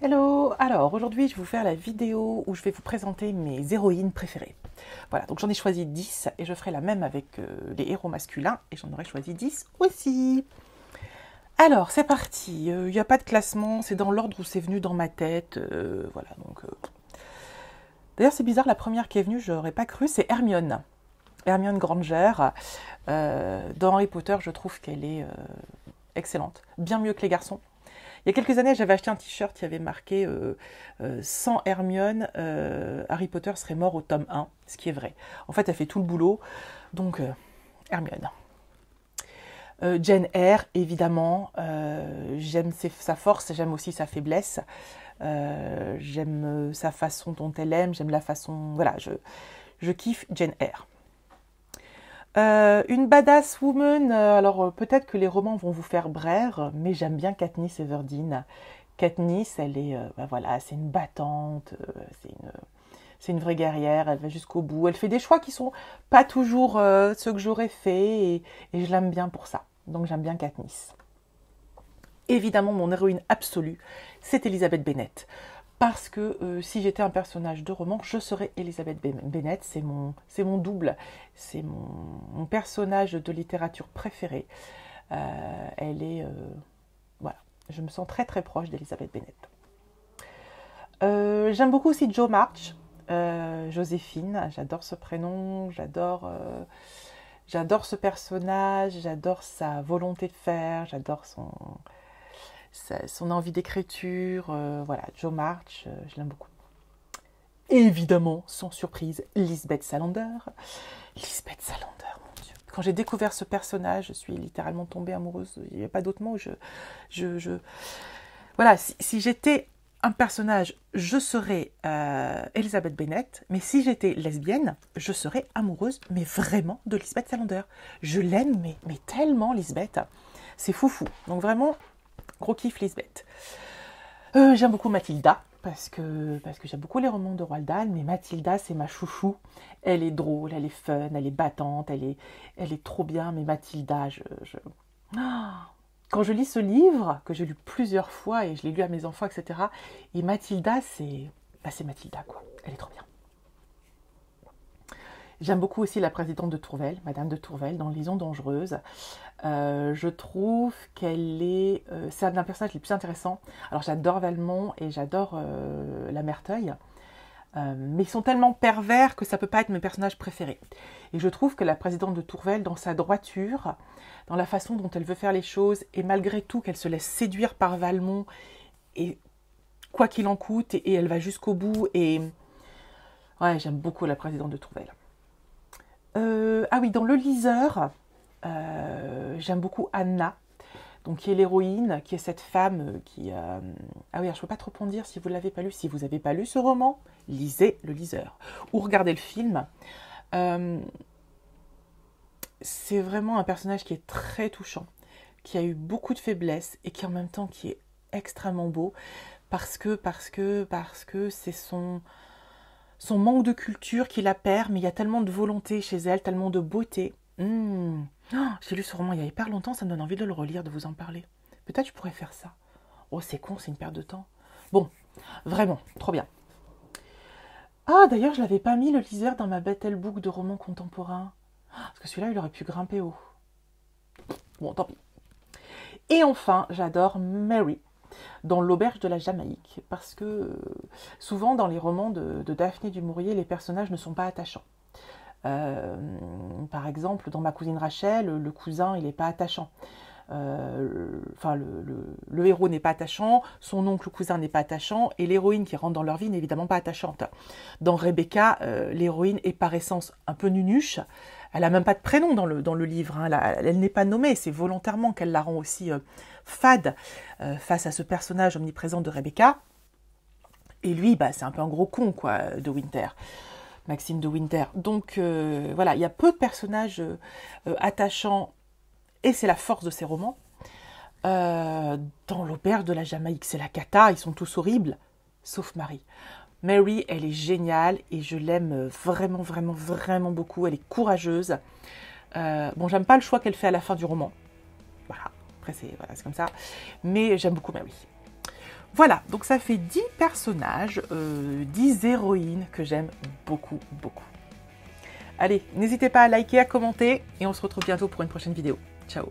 Hello! Alors aujourd'hui je vais vous faire la vidéo où je vais vous présenter mes héroïnes préférées. Voilà, donc j'en ai choisi 10 et je ferai la même avec les héros masculins et j'en aurai choisi 10 aussi. Alors c'est parti, il n'y a pas de classement, c'est dans l'ordre où c'est venu dans ma tête. Voilà, donc... D'ailleurs c'est bizarre, la première qui est venue, je n'aurais pas cru, c'est Hermione. Hermione Granger. Dans Harry Potter, je trouve qu'elle est excellente, bien mieux que les garçons. Il y a quelques années, j'avais acheté un t-shirt qui avait marqué sans Hermione, Harry Potter serait mort au tome 1, ce qui est vrai. En fait, elle fait tout le boulot, donc Hermione. Jane Eyre, évidemment, j'aime sa force, j'aime aussi sa faiblesse, j'aime sa façon dont elle aime, j'aime la façon... Voilà, je kiffe Jane Eyre. Une badass woman, alors peut-être que les romans vont vous faire braire, mais j'aime bien Katniss Everdeen. Katniss, elle est, voilà, c'est une battante, c'est une vraie guerrière, elle va jusqu'au bout. Elle fait des choix qui sont pas toujours ceux que j'aurais fait, et je l'aime bien pour ça. Donc j'aime bien Katniss. Évidemment, mon héroïne absolue, c'est Elizabeth Bennet. Parce que si j'étais un personnage de roman, je serais Elizabeth Bennet, c'est mon double, c'est mon personnage de littérature préféré. Elle est... voilà, je me sens très très proche d'Elizabeth Bennet. J'aime beaucoup aussi Jo March, Joséphine, j'adore ce prénom, j'adore ce personnage, j'adore sa volonté de faire, j'adore son envie d'écriture, voilà, Jo March, je l'aime beaucoup. Et évidemment, sans surprise, Lisbeth Salander. Lisbeth Salander, mon Dieu. Quand j'ai découvert ce personnage, je suis littéralement tombée amoureuse. Il n'y a pas d'autre mot. Voilà, si j'étais un personnage, je serais Elizabeth Bennet. Mais si j'étais lesbienne, je serais amoureuse, mais vraiment, de Lisbeth Salander. Je l'aime, mais tellement, Lisbeth. C'est foufou. Donc vraiment... Gros kiff Lisbeth. J'aime beaucoup Mathilda, parce que j'aime beaucoup les romans de Roald Dahl, mais Mathilda, c'est ma chouchou. Elle est drôle, elle est fun, elle est battante, elle est trop bien, mais Mathilda, Quand je lis ce livre, que j'ai lu plusieurs fois, et je l'ai lu à mes enfants, etc., et Mathilda, c'est Mathilda, quoi. Elle est trop bien. J'aime beaucoup aussi la présidente de Tourvel, Madame de Tourvel, dans Liaison dangereuse. Je trouve qu'elle est... c'est un des personnages les plus intéressants. Alors j'adore Valmont et j'adore la Merteuil. Mais ils sont tellement pervers que ça ne peut pas être mes personnages préférés. Et je trouve que la présidente de Tourvel, dans sa droiture, dans la façon dont elle veut faire les choses, et malgré tout qu'elle se laisse séduire par Valmont, et quoi qu'il en coûte, et elle va jusqu'au bout, et... Ouais, j'aime beaucoup la présidente de Tourvel. Ah oui, dans Le Liseur, j'aime beaucoup Anna, donc qui est l'héroïne, qui est cette femme qui... Ah oui, alors je ne peux pas trop en dire si vous ne l'avez pas lu. Si vous n'avez pas lu ce roman, lisez Le Liseur. Ou regardez le film. C'est vraiment un personnage qui est très touchant, qui a eu beaucoup de faiblesses et qui en même temps qui est extrêmement beau, parce que c'est son manque de culture qui la perd, mais il y a tellement de volonté chez elle, tellement de beauté. Oh, j'ai lu ce roman il y a hyper longtemps, ça me donne envie de le relire, de vous en parler. Peut-être je pourrais faire ça. Oh, c'est con, c'est une perte de temps. Bon, vraiment, trop bien. Ah, d'ailleurs, je l'avais pas mis, Le Liseur, dans ma Battle Book de romans contemporains. Parce que celui-là, il aurait pu grimper haut. Bon, tant pis. Et enfin, j'adore Mary, dans L'Auberge de la Jamaïque, parce que souvent dans les romans de Daphné du Maurier, les personnages ne sont pas attachants. Par exemple, dans Ma cousine Rachel, le cousin, il n'est pas attachant. Enfin, le héros n'est pas attachant, son oncle cousin n'est pas attachant, et l'héroïne qui rentre dans leur vie n'est évidemment pas attachante. Dans Rebecca, l'héroïne est par essence un peu nunuche. Elle n'a même pas de prénom dans le livre, hein. Elle n'est pas nommée, c'est volontairement qu'elle la rend aussi fade face à ce personnage omniprésent de Rebecca. Et lui, c'est un peu un gros con, quoi, de Winter. Maxime de Winter. Donc, voilà, il y a peu de personnages attachants, et c'est la force de ces romans. Dans L'Auberge de la Jamaïque, c'est la cata, ils sont tous horribles, sauf Marie. Mary, elle est géniale, et je l'aime vraiment, vraiment, vraiment beaucoup. Elle est courageuse. Bon, j'aime pas le choix qu'elle fait à la fin du roman. Voilà, après c'est comme ça. Mais j'aime beaucoup Mary. Voilà, donc ça fait 10 personnages, 10 héroïnes que j'aime beaucoup, beaucoup. Allez, n'hésitez pas à liker, à commenter, et on se retrouve bientôt pour une prochaine vidéo. Ciao!